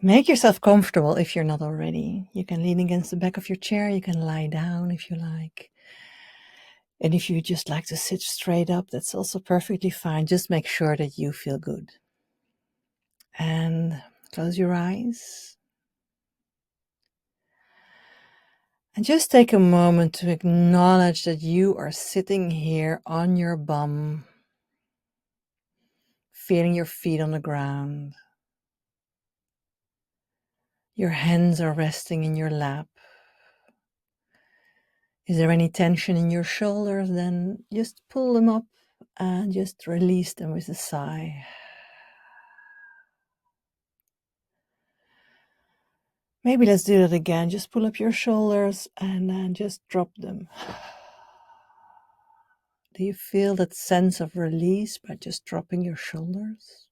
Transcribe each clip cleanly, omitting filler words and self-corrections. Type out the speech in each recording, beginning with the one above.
Make yourself comfortable if you're not already. You can lean against the back of your chair. You can lie down if you like. And if you just like to sit straight up, that's also perfectly fine. Just make sure that you feel good. And close your eyes. And just take a moment to acknowledge that you are sitting here on your bum, feeling your feet on the ground. Your hands are resting in your lap. Is there any tension in your shoulders? Then just pull them up and just release them with a sigh. Maybe let's do that again. Just pull up your shoulders and then just drop them. Do you feel that sense of release by just dropping your shoulders?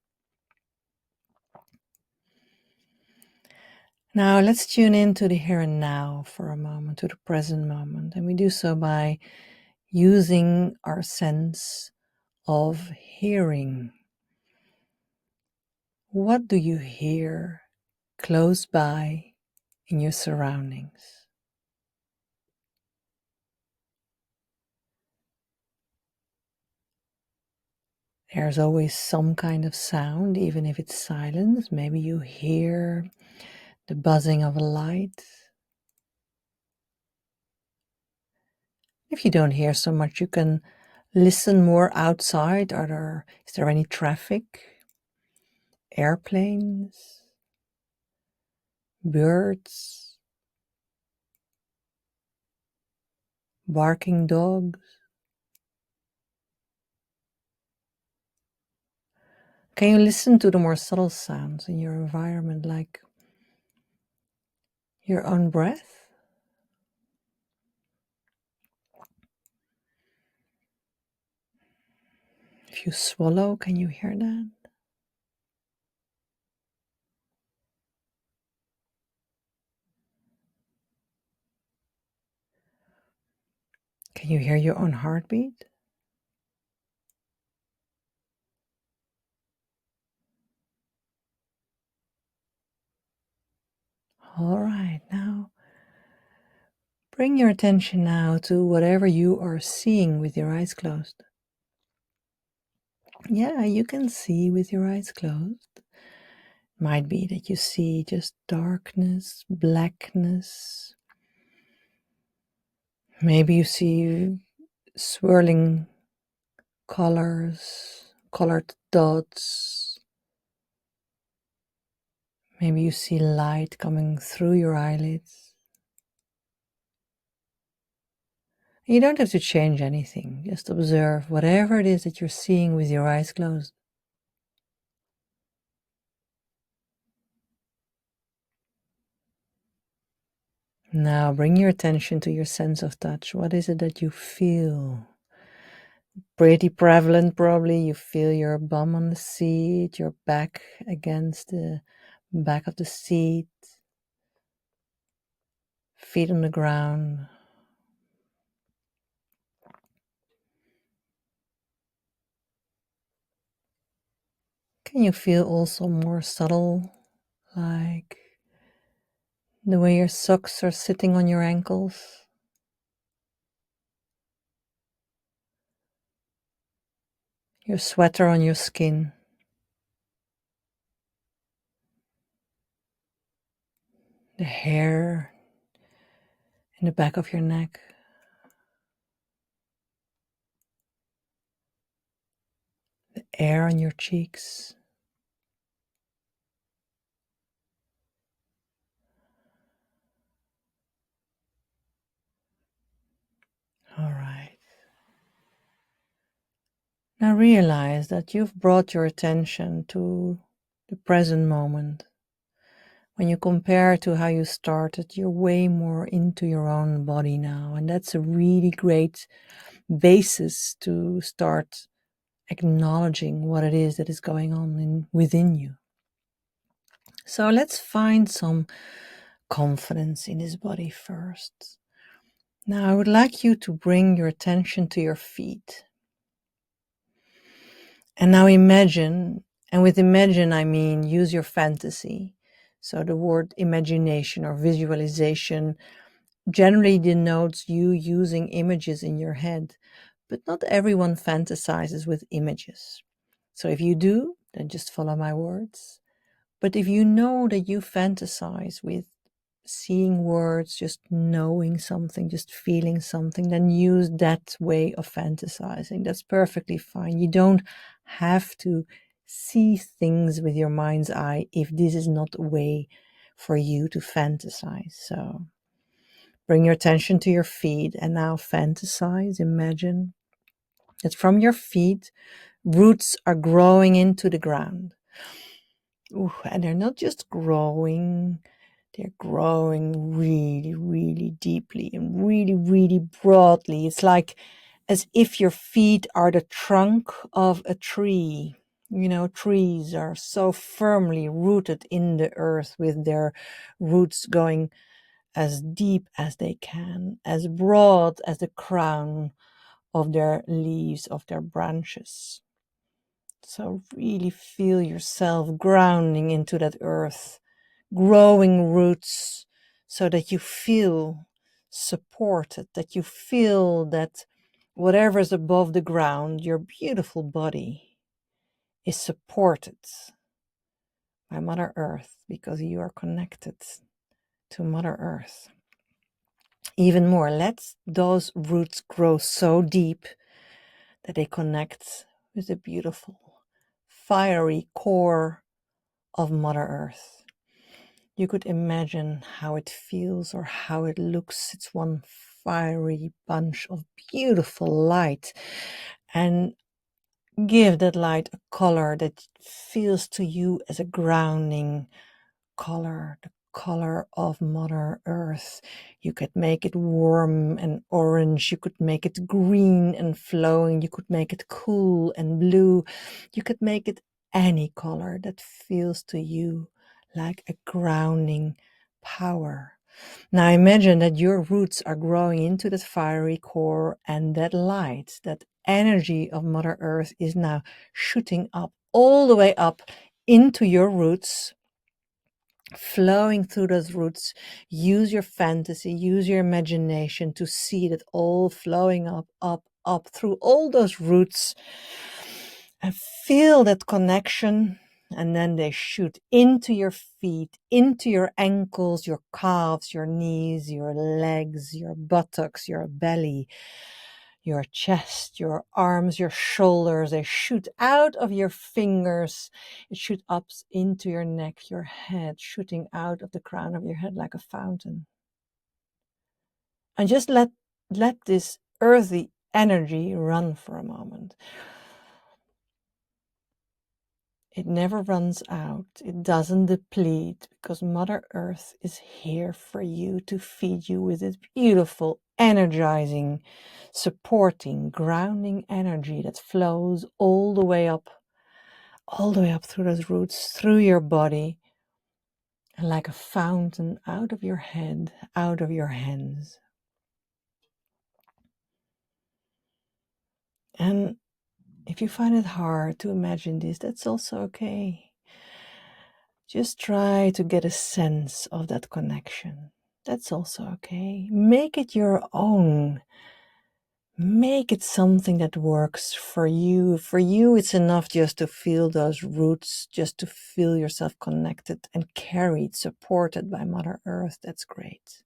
Now let's tune into the here and now for a moment, to the present moment. And we do so by using our sense of hearing. What do you hear close by in your surroundings? There's always some kind of sound, even if it's silence. Maybe you hear the buzzing of a light. If you don't hear so much, you can listen more outside. Is there any traffic? Airplanes? Birds? Barking dogs? Can you listen to the more subtle sounds in your environment, like your own breath? If you swallow, can you hear that? Can you hear your own heartbeat? All right, now bring your attention now to whatever you are seeing with your eyes closed. Yeah, you can see with your eyes closed. Might be that you see just darkness, blackness. Maybe you see swirling colors, colored dots. Maybe you see light coming through your eyelids. You don't have to change anything. Just observe whatever it is that you're seeing with your eyes closed. Now bring your attention to your sense of touch. What is it that you feel? Pretty prevalent, probably. You feel your bum on the seat, your back against the back of the seat, feet on the ground. Can you feel also more subtle, like the way your socks are sitting on your ankles? Your sweater on your skin? The hair in the back of your neck? The air on your cheeks? All right. Now realize that you've brought your attention to the present moment. When you compare to how you started, you're way more into your own body now. And that's a really great basis to start acknowledging what it is that is going on within you. So let's find some confidence in this body first. Now I would like you to bring your attention to your feet. And now imagine, and with imagine I mean use your fantasy. So the word imagination or visualization generally denotes you using images in your head, but not everyone fantasizes with images. So if you do, then just follow my words. But if you know that you fantasize with seeing words, just knowing something, just feeling something, then use that way of fantasizing. That's perfectly fine. You don't have to see things with your mind's eye if this is not a way for you to fantasize. So bring your attention to your feet and now fantasize, imagine that from your feet, roots are growing into the ground. Ooh, and they're not just growing, they're growing really, really deeply and really, really broadly. It's like as if your feet are the trunk of a tree. You know, trees are so firmly rooted in the earth with their roots going as deep as they can, as broad as the crown of their leaves, of their branches. So really feel yourself grounding into that earth, growing roots so that you feel supported, that you feel that whatever's above the ground, your beautiful body, is supported by Mother Earth because you are connected to Mother Earth. Even more, let those roots grow so deep that they connect with the beautiful, fiery core of Mother Earth. You could imagine how it feels or how it looks. It's one fiery bunch of beautiful light. And give that light a color that feels to you as a grounding color, the color of Mother Earth. You could make it warm and orange. You could make it green and flowing. You could make it cool and blue. You could make it any color that feels to you like a grounding power. Now imagine that your roots are growing into that fiery core, and that light, that energy of Mother Earth is now shooting up all the way up into your roots, flowing through those roots. Use your fantasy, use your imagination to see that all flowing up, up, up through all those roots, and feel that connection. And then they shoot into your feet, into your ankles, your calves, your knees, your legs, your buttocks, your belly, your chest, your arms, your shoulders. They shoot out of your fingers. It shoots up into your neck, your head, shooting out of the crown of your head like a fountain. And just let this earthy energy run for a moment. It never runs out. It doesn't deplete because Mother Earth is here for you to feed you with its beautiful, energizing, supporting, grounding energy that flows all the way up through those roots, through your body, and like a fountain out of your head, out of your hands. And if you find it hard to imagine this, that's also okay. Just try to get a sense of that connection. That's also okay. Make it your own. Make it something that works for you. For you, it's enough just to feel those roots, just to feel yourself connected and carried, supported by Mother Earth. That's great.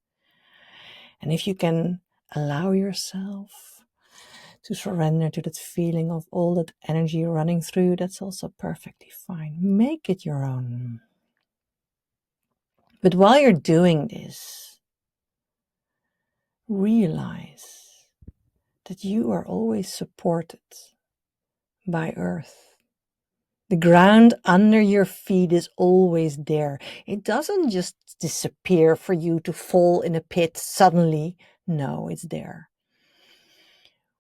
And if you can allow yourself to surrender to that feeling of all that energy running through you, that's also perfectly fine. Make it your own. But while you're doing this, realize that you are always supported by Earth. The ground under your feet is always there. It doesn't just disappear for you to fall in a pit suddenly. No, it's there.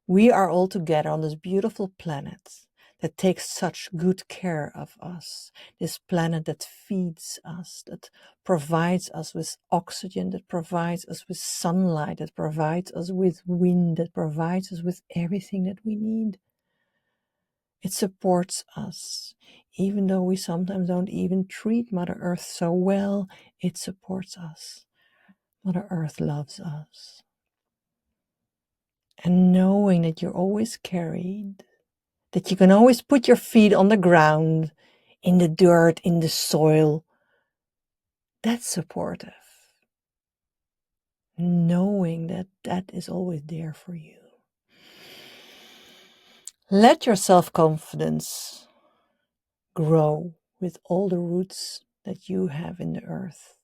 We are all together on this beautiful planet that takes such good care of us. This planet that feeds us, that provides us with oxygen, that provides us with sunlight, that provides us with wind, that provides us with everything that we need. It supports us. Even though we sometimes don't even treat Mother Earth so well, it supports us. Mother Earth loves us. And knowing that you're always carried, that you can always put your feet on the ground, in the dirt, in the soil, that's supportive. Knowing that that is always there for you. Let your self-confidence grow with all the roots that you have in the earth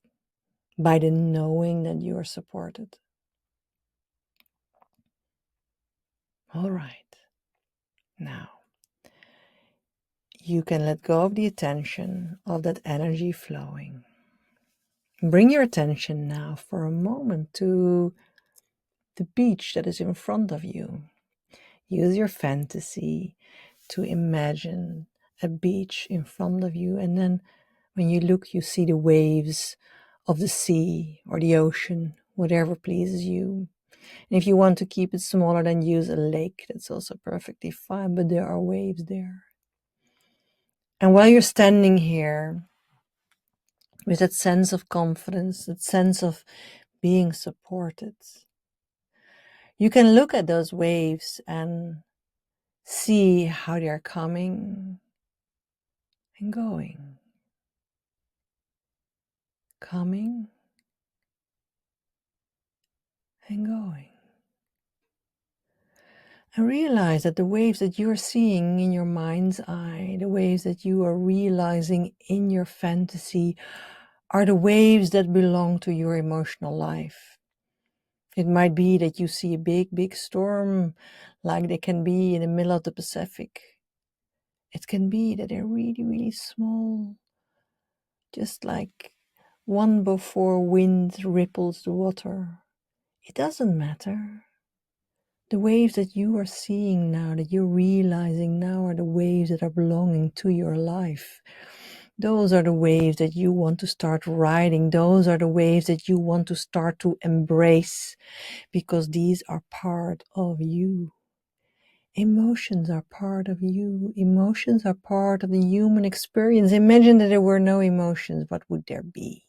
by the knowing that you are supported. All right. Now, you can let go of the attention of that energy flowing. Bring your attention now for a moment to the beach that is in front of you. Use your fantasy to imagine a beach in front of you, and then when you look, you see the waves of the sea or the ocean, whatever pleases you. And if you want to keep it smaller, then use a lake. That's also perfectly fine, but there are waves there. And while you're standing here with that sense of confidence, that sense of being supported, you can look at those waves and see how they're coming and going. Coming and going. And realize that the waves that you're seeing in your mind's eye, the waves that you are realizing in your fantasy, are the waves that belong to your emotional life. It might be that you see a big, big storm, like they can be in the middle of the Pacific. It can be that they're really, really small, just like one before wind ripples the water. It doesn't matter. The waves that you are seeing now, that you're realizing now, are the waves that are belonging to your life. Those are the waves that you want to start riding. Those are the waves that you want to start to embrace, because these are part of you. Emotions are part of you. Emotions are part of the human experience. Imagine that there were no emotions. What would there be?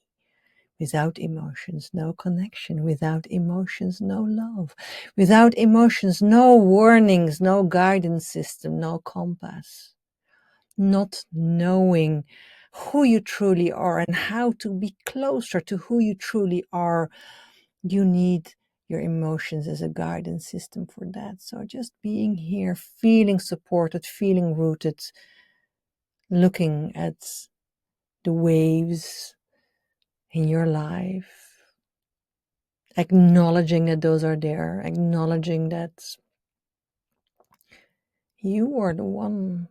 Without emotions, no connection. Without emotions, no love. Without emotions, no warnings, no guidance system, no compass. Not knowing who you truly are and how to be closer to who you truly are, you need your emotions as a guidance system for that. So just being here, feeling supported, feeling rooted, looking at the waves in your life, acknowledging that those are there, acknowledging that you are the one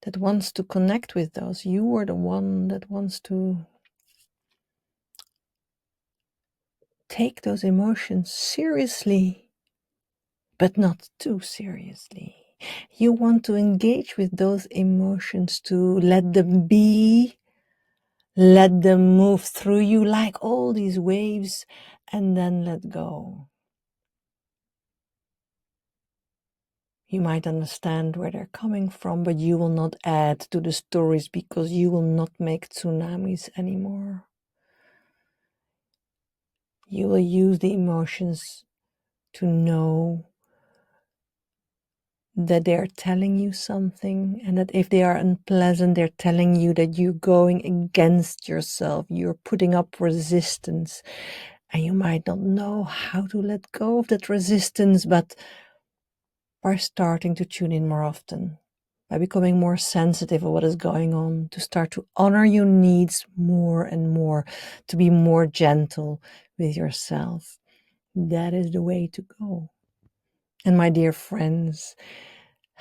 that wants to connect with those. You are the one that wants to take those emotions seriously, but not too seriously. You want to engage with those emotions, to let them be, let them move through you like all these waves, and then let go. You might understand where they're coming from, but you will not add to the stories, because you will not make tsunamis anymore. You will use the emotions to know that they're telling you something, and that if they are unpleasant, they're telling you that you're going against yourself, you're putting up resistance, and you might not know how to let go of that resistance, but by starting to tune in more often, by becoming more sensitive of what is going on, to start to honor your needs more and more, to be more gentle with yourself. That is the way to go. And my dear friends,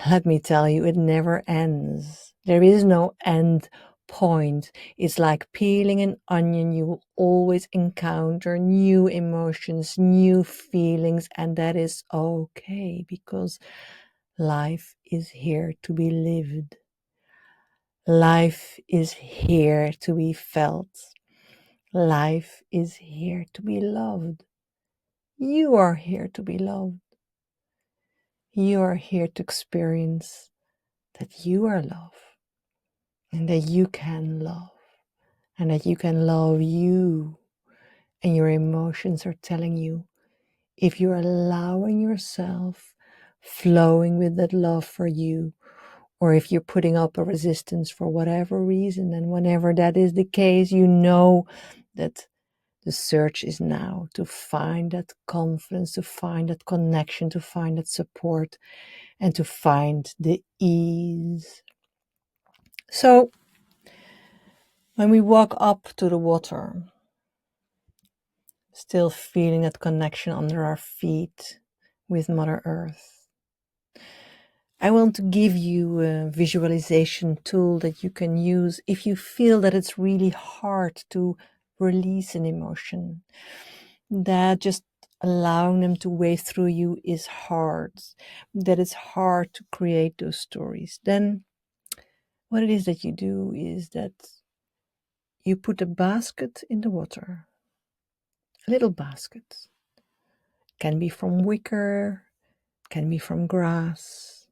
let me tell you, it never ends. There is no end point. It's like peeling an onion. You will always encounter new emotions, new feelings, and that is okay, because life is here to be lived. Life is here to be felt. Life is here to be loved. You are here to be loved. You are here to experience that you are love, and that you can love, and that you can love you. And your emotions are telling you, if you're allowing yourself flowing with that love for you, or if you're putting up a resistance for whatever reason, and whenever that is the case, you know that the search is now to find that confidence, to find that connection, to find that support, and to find the ease. So when we walk up to the water, still feeling that connection under our feet with Mother Earth, I want to give you a visualization tool that you can use if you feel that it's really hard to release an emotion, that just allowing them to wave through you is hard, that it's hard to create those stories. Then what it is that you do is that you put a basket in the water, a little basket. Can be from wicker, can be from grass.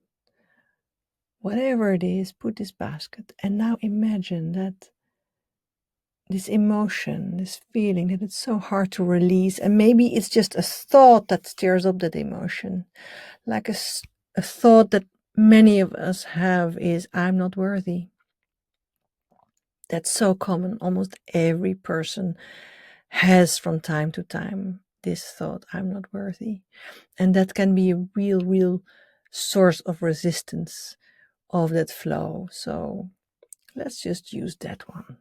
Whatever it is, put this basket. And now imagine that this emotion, this feeling that it's so hard to release, and maybe it's just a thought that stirs up that emotion, like a thought that many of us have is, I'm not worthy. That's so common. Almost every person has from time to time this thought, I'm not worthy. And that can be a real source of resistance of that flow. So let's just use that one.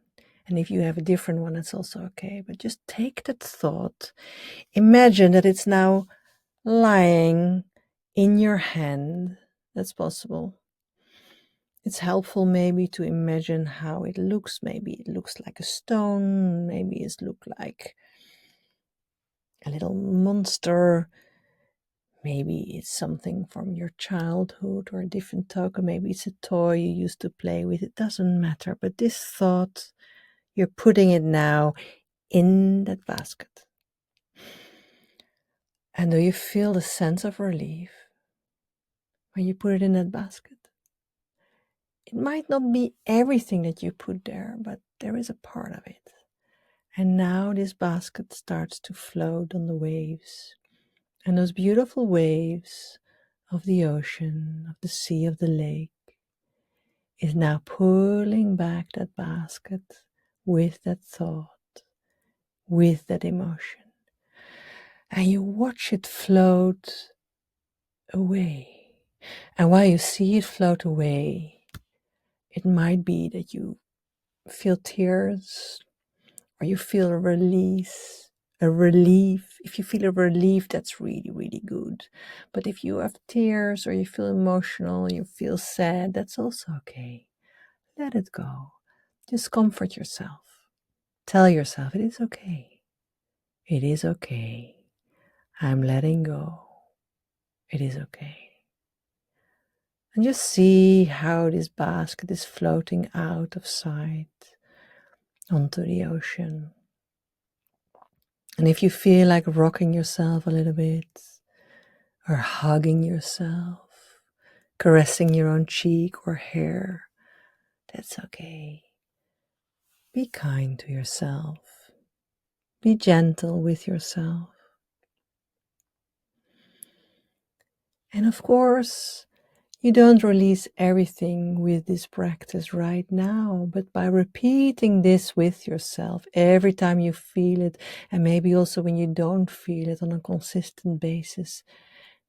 And if you have a different one, that's also okay. But just take that thought. Imagine that it's now lying in your hand. That's possible. It's helpful maybe to imagine how it looks. Maybe it looks like a stone. Maybe it looks like a little monster. Maybe it's something from your childhood or a different token. Maybe it's a toy you used to play with. It doesn't matter. But this thought, you're putting it now in that basket. And do you feel the sense of relief when you put it in that basket? It might not be everything that you put there, but there is a part of it. And now this basket starts to float on the waves. And those beautiful waves of the ocean, of the sea, of the lake, is now pulling back that basket with that thought, with that emotion. And you watch it float away. And while you see it float away, it might be that you feel tears, or you feel a release, a relief. If you feel a relief, that's really good. But if you have tears, or you feel emotional, you feel sad, that's also okay. Let it go. Just comfort yourself. Tell yourself it is okay. It is okay. I'm letting go. It is okay. And just see how this basket is floating out of sight onto the ocean. And if you feel like rocking yourself a little bit, or hugging yourself, caressing your own cheek or hair, that's okay. Be kind to yourself. Be gentle with yourself. And of course, you don't release everything with this practice right now, but by repeating this with yourself every time you feel it, and maybe also when you don't feel it on a consistent basis,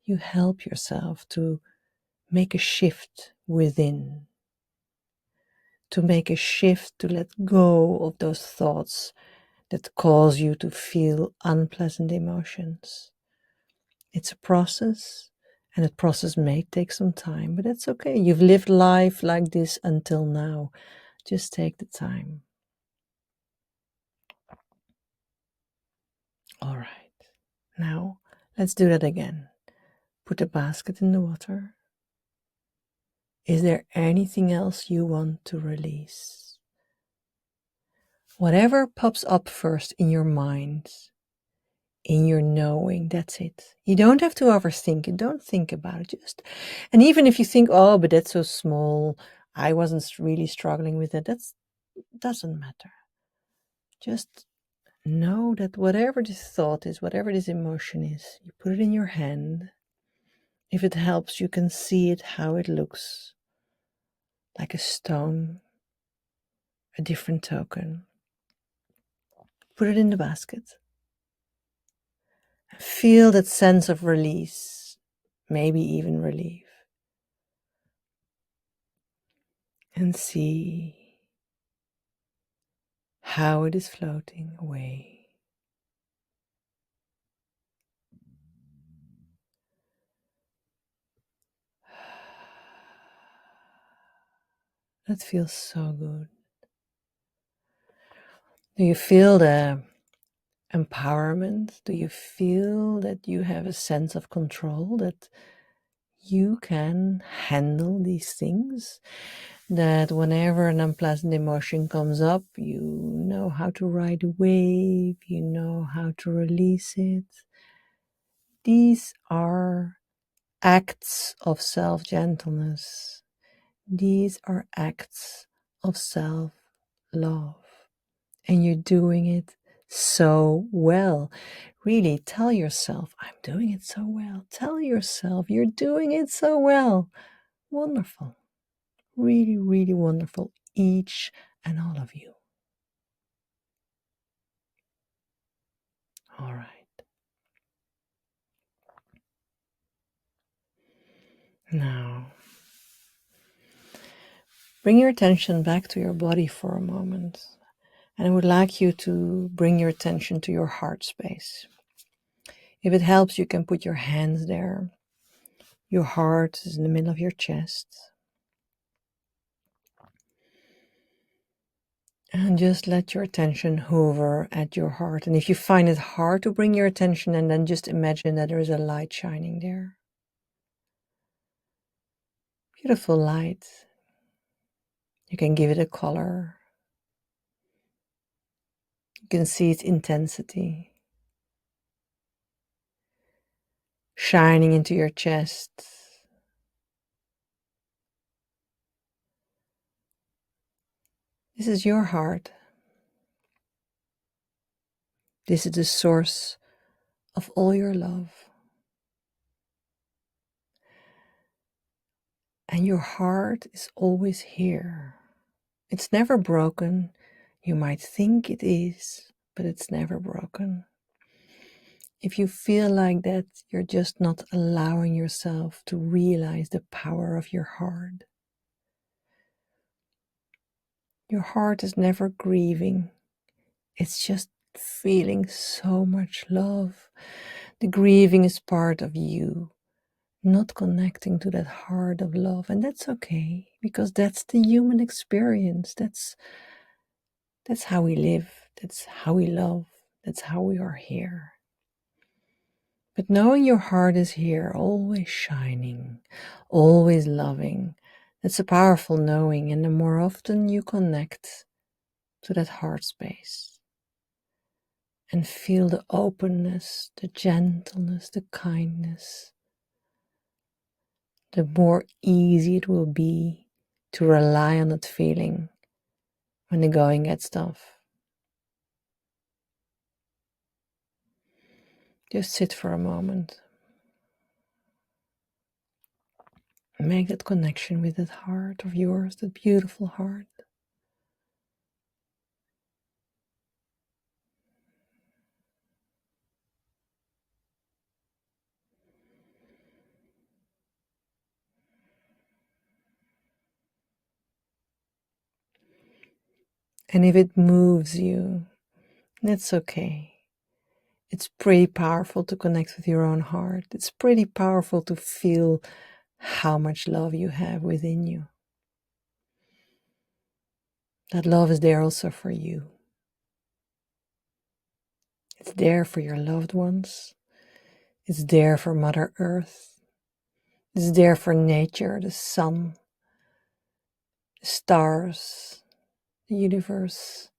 you help yourself to make a shift within, to make a shift to let go of those thoughts that cause you to feel unpleasant emotions. It's a process. And that process may take some time, but that's okay. You've lived life like this until now. Just take the time. All right. Now, let's do that again. Put the basket in the water. Is there anything else you want to release? Whatever pops up first in your mind, in your knowing. That's it. You don't have to overthink it. Don't think about it. And even if you think, oh, but that's so small, I wasn't really struggling with it. That doesn't matter. Just know that whatever this thought is, whatever this emotion is, you put it in your hand. If it helps, you can see it, how it looks, like a stone, a different token. Put it in the basket. Feel that sense of release, maybe even relief. And see how it is floating away. That feels so good. Do you feel the empowerment? Do you feel that you have a sense of control, that you can handle these things? That whenever an unpleasant emotion comes up, you know how to ride a wave, you know how to release it. These are acts of self-gentleness. These are acts of self-love. And you're doing it so well. Really, tell yourself, I'm doing it so well. Tell yourself, you're doing it so well. Wonderful. Really, really wonderful. Each and all of you. All right. Now, bring your attention back to your body for a moment. And I would like you to bring your attention to your heart space. If it helps, you can put your hands there. Your heart is in the middle of your chest. And just let your attention hover at your heart. And if you find it hard to bring your attention, and then just imagine that there is a light shining there. Beautiful light. You can give it a color. You can see its intensity. Shining into your chest. This is your heart. This is the source of all your love. And your heart is always here. It's never broken. You might think it is, but it's never broken. If you feel like that, you're just not allowing yourself to realize the power of your heart. Your heart is never grieving. It's just feeling so much love. The grieving is part of you, not connecting to that heart of love. And that's okay, because that's the human experience. That's how we live. That's how we love. That's how we are here. But knowing your heart is here, always shining, always loving, that's a powerful knowing. And the more often you connect to that heart space and feel the openness, the gentleness, the kindness, the more easy it will be to rely on that feeling when the going gets tough. Just sit for a moment. Make that connection with that heart of yours, that beautiful heart. And if it moves you, that's okay. It's pretty powerful to connect with your own heart. It's pretty powerful to feel how much love you have within you. That love is there also for you. It's there for your loved ones. It's there for Mother Earth. It's there for nature, the sun, the stars, the universe.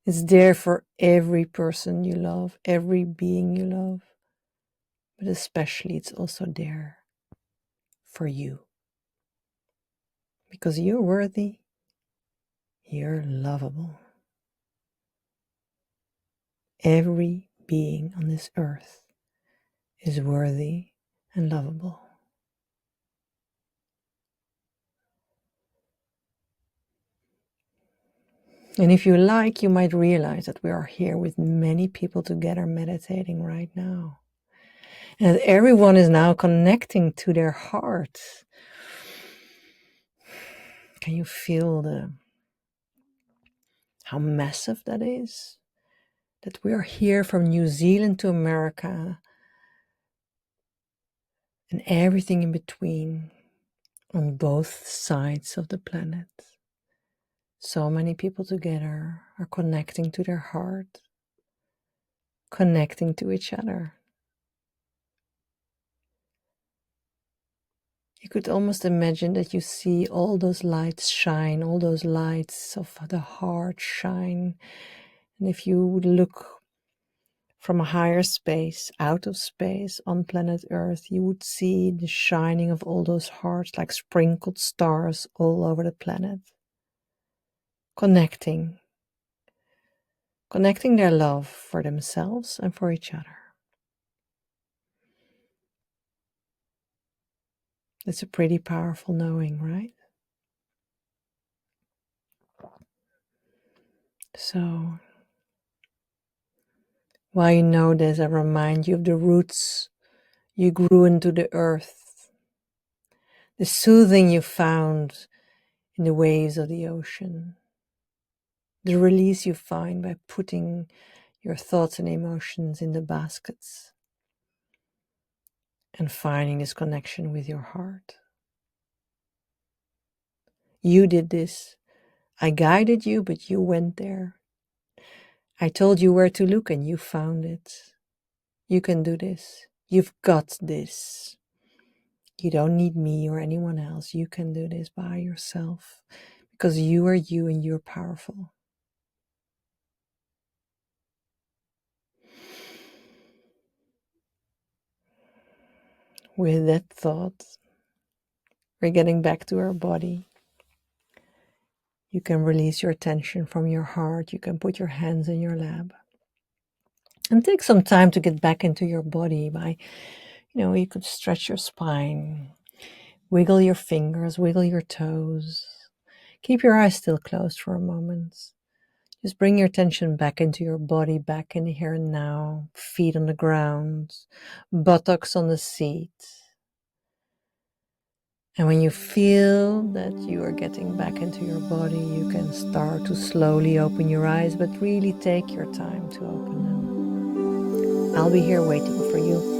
It's there for every person you love, every being you love. But especially it's also there for you. Because you're worthy, you're lovable. Every being on this earth is worthy and lovable. And if you like, you might realize that we are here with many people together meditating right now. And everyone is now connecting to their heart. Can you feel how massive that is? That we are here from New Zealand to America and everything in between on both sides of the planet. So many people together are connecting to their heart, connecting to each other. You could almost imagine that you see all those lights shine, all those lights of the heart shine. And if you would look from a higher space, out of space, on planet Earth, you would see the shining of all those hearts like sprinkled stars all over the planet. Connecting their love for themselves and for each other. It's a pretty powerful knowing, right? So, while you know this, I remind you of the roots you grew into the earth, the soothing you found in the waves of the ocean, the release you find by putting your thoughts and emotions in the baskets and finding this connection with your heart. You did this. I guided you, but you went there. I told you where to look and you found it. You can do this. You've got this. You don't need me or anyone else. You can do this by yourself because you are you and you're powerful. With that thought, we're getting back to our body. You can release your attention from your heart. You can put your hands in your lap. And take some time to get back into your body by, you could stretch your spine, wiggle your fingers, wiggle your toes. Keep your eyes still closed for a moment. Just bring your attention back into your body, back in the here and now. Feet on the ground, buttocks on the seat. And when you feel that you are getting back into your body, you can start to slowly open your eyes, but really take your time to open them. I'll be here waiting for you.